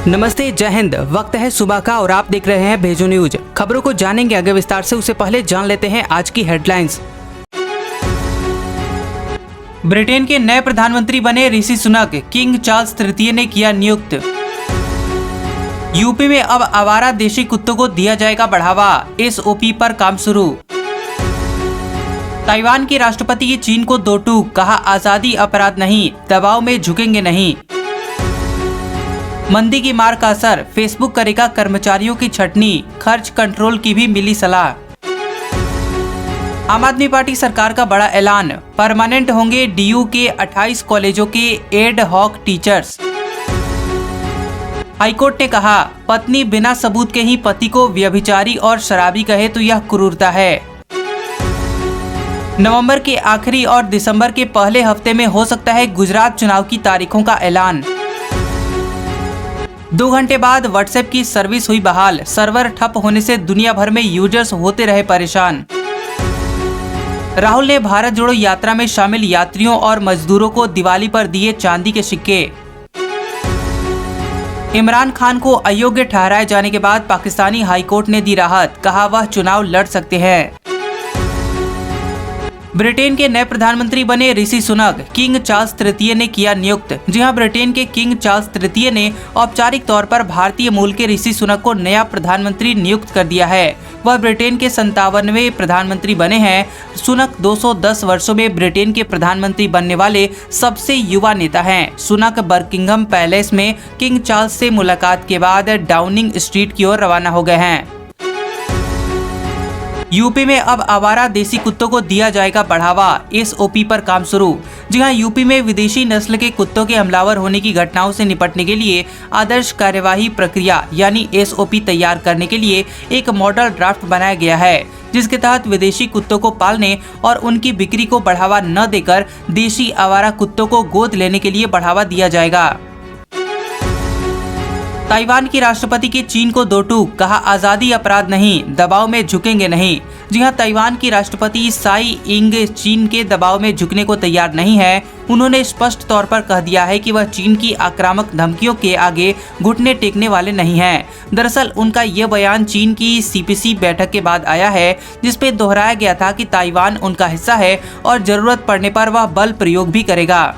नमस्ते, जय हिंद। वक्त है सुबह का और आप देख रहे हैं भेजो न्यूज। खबरों को जानेंगे आगे विस्तार से, उससे पहले जान लेते हैं आज की हेडलाइंस। ब्रिटेन के नए प्रधानमंत्री बने ऋषि सुनक, किंग चार्ल्स तृतीय ने किया नियुक्त। यूपी में अब आवारा देशी कुत्तों को दिया जाएगा बढ़ावा, एसओपी पर काम शुरू। ताइवान के राष्ट्रपति की चीन को दो टूक, कहा आजादी अपराध नहीं, दबाव में झुकेंगे नहीं। मंदी की मार का असर, फेसबुक करेगा कर्मचारियों की छटनी, खर्च कंट्रोल की भी मिली सलाह। आम आदमी पार्टी सरकार का बड़ा ऐलान, परमानेंट होंगे डीयू के 28 कॉलेजों के एड हॉक टीचर्स। हाईकोर्ट ने कहा, पत्नी बिना सबूत के ही पति को व्यभिचारी और शराबी कहे तो यह क्रूरता है। नवंबर के आखिरी और दिसंबर के पहले हफ्ते में हो सकता है गुजरात चुनाव की तारीखों का ऐलान। 2 घंटे बाद व्हाट्सएप की सर्विस हुई बहाल, सर्वर ठप होने से दुनिया भर में यूजर्स होते रहे परेशान। राहुल ने भारत जोड़ो यात्रा में शामिल यात्रियों और मजदूरों को दिवाली पर दिए चांदी के सिक्के। इमरान खान को अयोग्य ठहराए जाने के बाद पाकिस्तानी हाईकोर्ट ने दी राहत, कहा वह चुनाव लड़ सकते हैं। ब्रिटेन के नए प्रधानमंत्री बने ऋषि सुनक, किंग चार्ल्स तृतीय ने किया नियुक्त। जी हां, ब्रिटेन के किंग चार्ल्स तृतीय ने औपचारिक तौर पर भारतीय मूल के ऋषि सुनक को नया प्रधानमंत्री नियुक्त कर दिया है। वह ब्रिटेन के 57वें प्रधानमंत्री बने हैं। सुनक 210 वर्षों में ब्रिटेन के प्रधानमंत्री बनने वाले सबसे युवा नेता हैं। सुनक बर्किंघम पैलेस में किंग चार्ल्स से मुलाकात के बाद डाउनिंग स्ट्रीट की ओर रवाना हो गए हैं। यूपी में अब आवारा देसी कुत्तों को दिया जाएगा बढ़ावा, एसओपी पर काम शुरू। जी हां, यूपी में विदेशी नस्ल के कुत्तों के हमलावर होने की घटनाओं से निपटने के लिए आदर्श कार्यवाही प्रक्रिया यानी एसओपी तैयार करने के लिए एक मॉडल ड्राफ्ट बनाया गया है, जिसके तहत विदेशी कुत्तों को पालने और उनकी बिक्री को बढ़ावा न देकर देशी आवारा कुत्तों को गोद लेने के लिए बढ़ावा दिया जाएगा। ताइवान की राष्ट्रपति की चीन को दो टूक, कहा आजादी अपराध नहीं, दबाव में झुकेंगे नहीं। जी हां, ताइवान की राष्ट्रपति साई इंग चीन के दबाव में झुकने को तैयार नहीं है। उन्होंने स्पष्ट तौर पर कह दिया है कि वह चीन की आक्रामक धमकियों के आगे घुटने टेकने वाले नहीं हैं। दरअसल उनका यह बयान चीन की सीपीसी बैठक के बाद आया है, जिसपे दोहराया गया था कि ताइवान उनका हिस्सा है और जरूरत पड़ने पर वह बल प्रयोग भी करेगा।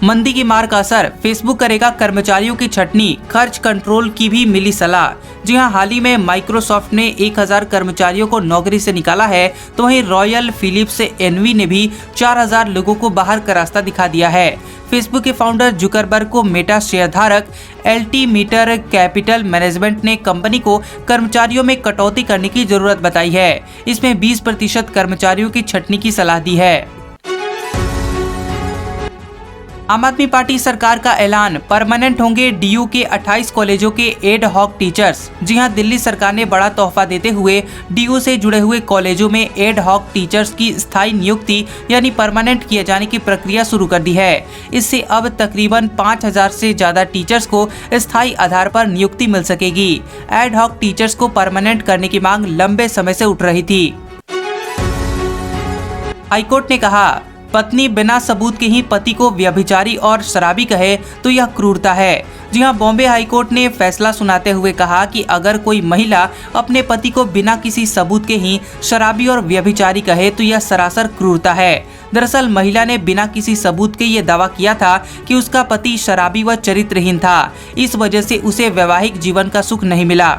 मंदी की मार का असर, फेसबुक करेगा कर्मचारियों की छटनी, खर्च कंट्रोल की भी मिली सलाह। जी हां, हाल ही में माइक्रोसॉफ्ट ने 1000 कर्मचारियों को नौकरी से निकाला है, तो वहीं रॉयल फिलिप्स एनवी ने भी 4000 लोगों को बाहर का रास्ता दिखा दिया है। फेसबुक के फाउंडर जुकरबर्ग को मेटा शेयरधारक एल्टीमीटर कैपिटल मैनेजमेंट ने कंपनी को कर्मचारियों में कटौती करने की जरूरत बताई है। इसमें 20% कर्मचारियों की छटनी की सलाह दी है। आम आदमी पार्टी सरकार का ऐलान, परमानेंट होंगे डीयू के 28 कॉलेजों के एड हॉक टीचर्स। जी हां, दिल्ली सरकार ने बड़ा तोहफा देते हुए डीयू से जुड़े हुए कॉलेजों में एड हॉक टीचर्स की स्थायी नियुक्ति यानी परमानेंट किए जाने की प्रक्रिया शुरू कर दी है। इससे अब तकरीबन 5000 से ज्यादा टीचर्स को स्थायी आधार पर नियुक्ति मिल सकेगी। एड हॉक टीचर्स को परमानेंट करने की मांग लंबे समय से उठ रही थी। हाईकोर्ट ने कहा, पत्नी बिना सबूत के ही पति को व्यभिचारी और शराबी कहे तो यह क्रूरता है। जी हां, बॉम्बे हाईकोर्ट ने फैसला सुनाते हुए कहा कि अगर कोई महिला अपने पति को बिना किसी सबूत के ही शराबी और व्यभिचारी कहे तो यह सरासर क्रूरता है। दरअसल महिला ने बिना किसी सबूत के ये दावा किया था कि उसका पति शराबी व चरित्रहीन था, इस वजह से उसे वैवाहिक जीवन का सुख नहीं मिला।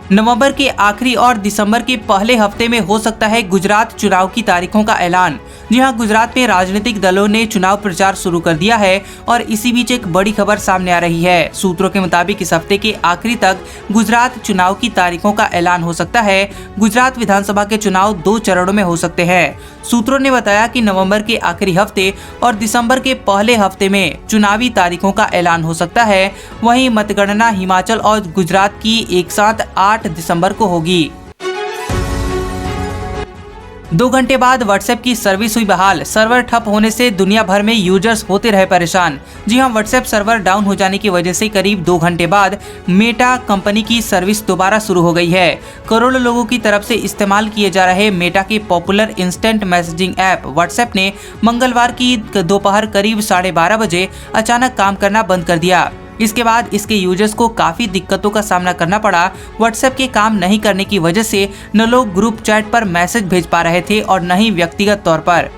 नवंबर के आखिरी और दिसंबर के पहले हफ्ते में हो सकता है गुजरात चुनाव की तारीखों का ऐलान। जी हां, गुजरात में राजनीतिक दलों ने चुनाव प्रचार शुरू कर दिया है और इसी बीच एक बड़ी खबर सामने आ रही है। सूत्रों के मुताबिक इस हफ्ते के आखिरी तक गुजरात चुनाव की तारीखों का ऐलान हो सकता है। गुजरात विधानसभा के चुनाव 2 चरणों में हो सकते हैं। सूत्रों ने बताया कि नवंबर के आखिरी हफ्ते और दिसंबर के पहले हफ्ते में चुनावी तारीखों का ऐलान हो सकता है। वहीं मतगणना हिमाचल और गुजरात की एक साथ 8 दिसंबर को होगी। 2 घंटे बाद व्हाट्सएप की सर्विस हुई बहाल। सर्वर ठप होने से दुनिया भर में यूजर्स होते रहे परेशान। जी हां, व्हाट्सएप सर्वर डाउन हो जाने की वजह से करीब 2 घंटे बाद मेटा कंपनी की सर्विस दोबारा शुरू हो गई है। करोड़ों लोगों की तरफ से इस्तेमाल किए जा रहे मेटा के popular instant messaging app WhatsApp ने मंगलवार की दोपहर करीब 12:30 बजे अचानक काम करना बंद कर दिया। इसके बाद इसके यूजर्स को काफी दिक्कतों का सामना करना पड़ा। व्हाट्सएप के काम नहीं करने की वजह से न लोग ग्रुप चैट पर मैसेज भेज पा रहे थे और न ही व्यक्तिगत तौर पर।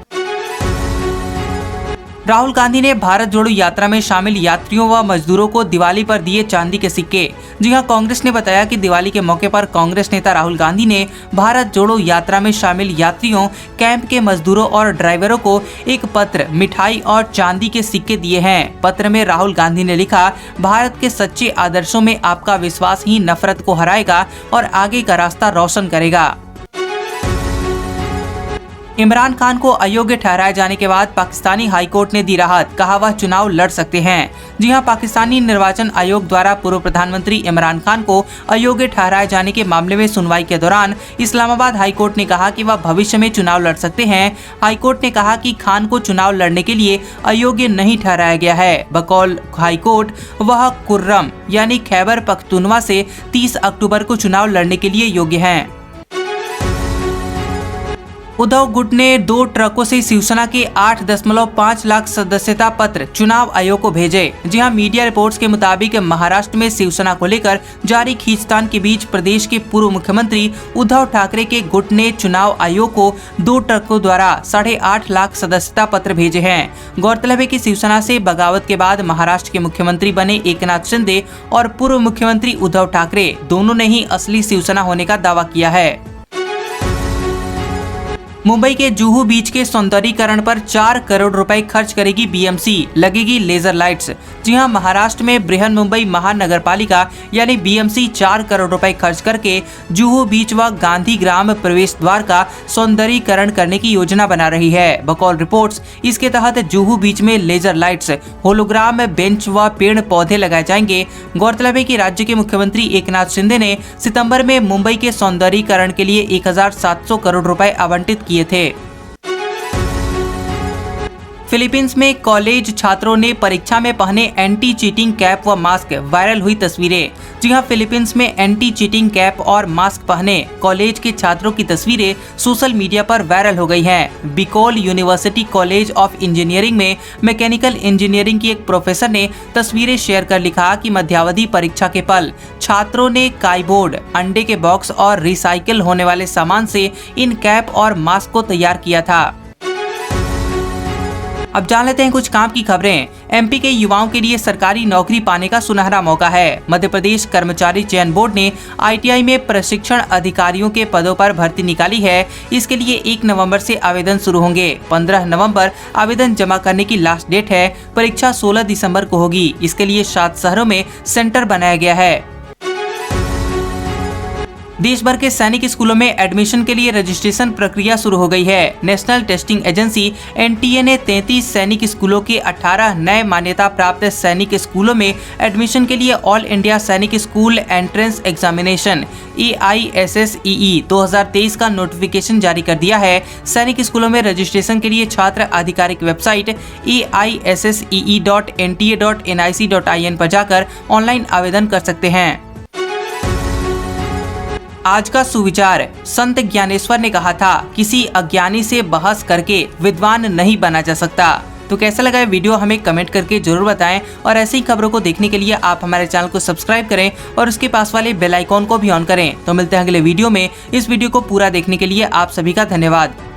राहुल गांधी ने भारत जोड़ो यात्रा में शामिल यात्रियों व मजदूरों को दिवाली पर दिए चांदी के सिक्के। जी हां, कांग्रेस ने बताया कि दिवाली के मौके पर कांग्रेस नेता राहुल गांधी ने भारत जोड़ो यात्रा में शामिल यात्रियों, कैंप के मजदूरों और ड्राइवरों को एक पत्र, मिठाई और चांदी के सिक्के दिए हैं। पत्र में राहुल गांधी ने लिखा, भारत के सच्चे आदर्शों में आपका विश्वास ही नफरत को हराएगा और आगे का रास्ता रोशन करेगा। इमरान खान को अयोग्य ठहराए जाने के बाद पाकिस्तानी हाईकोर्ट ने दी राहत, कहा वह चुनाव लड़ सकते हैं। जी हां, पाकिस्तानी निर्वाचन आयोग द्वारा पूर्व प्रधानमंत्री इमरान खान को अयोग्य ठहराए जाने के मामले में सुनवाई के दौरान इस्लामाबाद हाईकोर्ट ने कहा कि वह भविष्य में चुनाव लड़ सकते हैं। हाईकोर्ट ने कहा कि खान को चुनाव लड़ने के लिए अयोग्य नहीं ठहराया गया है। बकौल हाईकोर्ट वह कुर्रम यानी खैबर पख्तूनवा से 30 अक्टूबर को चुनाव लड़ने के लिए योग्य हैं। उद्धव गुट ने 2 ट्रकों से शिवसेना के 8.5 लाख सदस्यता पत्र चुनाव आयोग को भेजे। जी हां, मीडिया रिपोर्ट्स के मुताबिक महाराष्ट्र में शिवसेना को लेकर जारी खींचतान के बीच प्रदेश के पूर्व मुख्यमंत्री उद्धव ठाकरे के गुट ने चुनाव आयोग को 2 ट्रकों द्वारा 8.5 लाख सदस्यता पत्र भेजे हैं। गौरतलब है कि शिवसेना से बगावत के बाद महाराष्ट्र के मुख्यमंत्री बने एकनाथ शिंदे और पूर्व मुख्यमंत्री उद्धव ठाकरे दोनों ने ही असली शिवसेना होने का दावा किया है। मुंबई के जुहू बीच के सौंदर्यीकरण पर 4 करोड़ रुपए खर्च करेगी बीएमसी, लगेगी लेजर लाइट्स। जी हां, महाराष्ट्र में बृहन मुंबई महानगरपालिका यानी बीएमसी 4 करोड़ रुपए खर्च करके जुहू बीच व गांधी ग्राम प्रवेश द्वार का सौंदर्यीकरण करने की योजना बना रही है। बकौल रिपोर्ट्स इसके तहत जुहू बीच में लेजर लाइट्स, होलोग्राम बेंच व पेड़ पौधे लगाए जाएंगे। गौरतलब है कि राज्य के मुख्यमंत्री एकनाथ शिंदे ने सितंबर में मुंबई के सौंदर्यीकरण के लिए 1700 करोड़ रुपए आवंटित किए थे। फिलीपींस में कॉलेज छात्रों ने परीक्षा में पहने एंटी चीटिंग कैप व मास्क, वायरल हुई तस्वीरें। जी हां, फिलीपींस में एंटी चीटिंग कैप और मास्क पहने कॉलेज के छात्रों की तस्वीरें सोशल मीडिया पर वायरल हो गई हैं। बिकोल यूनिवर्सिटी कॉलेज ऑफ इंजीनियरिंग में मैकेनिकल इंजीनियरिंग की एक प्रोफेसर ने तस्वीरें शेयर कर लिखा कि मध्यावधि परीक्षा के पल छात्रों ने काईबोर्ड, अंडे के बॉक्स और रिसाइकिल होने वाले सामान से इन कैप और मास्क को तैयार किया था। अब जान लेते हैं कुछ काम की खबरें। एमपी के युवाओं के लिए सरकारी नौकरी पाने का सुनहरा मौका है। मध्य प्रदेश कर्मचारी चयन बोर्ड ने आईटीआई में प्रशिक्षण अधिकारियों के पदों पर भर्ती निकाली है। इसके लिए 1 नवंबर से आवेदन शुरू होंगे। 15 नवंबर आवेदन जमा करने की लास्ट डेट है। परीक्षा 16 दिसंबर को होगी। इसके लिए 7 शहरों में सेंटर बनाया गया है। देश भर के सैनिक स्कूलों में एडमिशन के लिए रजिस्ट्रेशन प्रक्रिया शुरू हो गई है। नेशनल टेस्टिंग एजेंसी एनटीए ने 33 सैनिक स्कूलों के 18 नए मान्यता प्राप्त सैनिक स्कूलों में एडमिशन के लिए ऑल इंडिया सैनिक स्कूल एंट्रेंस एग्जामिनेशन AISSEE 2023 का नोटिफिकेशन जारी कर दिया है। सैनिक स्कूलों में रजिस्ट्रेशन के लिए छात्र आधिकारिक वेबसाइट AISSEE.nta.nic.in पर जाकर ऑनलाइन आवेदन कर सकते हैं। आज का सुविचार, संत ज्ञानेश्वर ने कहा था, किसी अज्ञानी से बहस करके विद्वान नहीं बना जा सकता। तो कैसा लगा ये वीडियो हमें कमेंट करके जरूर बताएं और ऐसी ही खबरों को देखने के लिए आप हमारे चैनल को सब्सक्राइब करें और उसके पास वाले बेल आइकॉन को भी ऑन करें। तो मिलते हैं अगले वीडियो में। इस वीडियो को पूरा देखने के लिए आप सभी का धन्यवाद।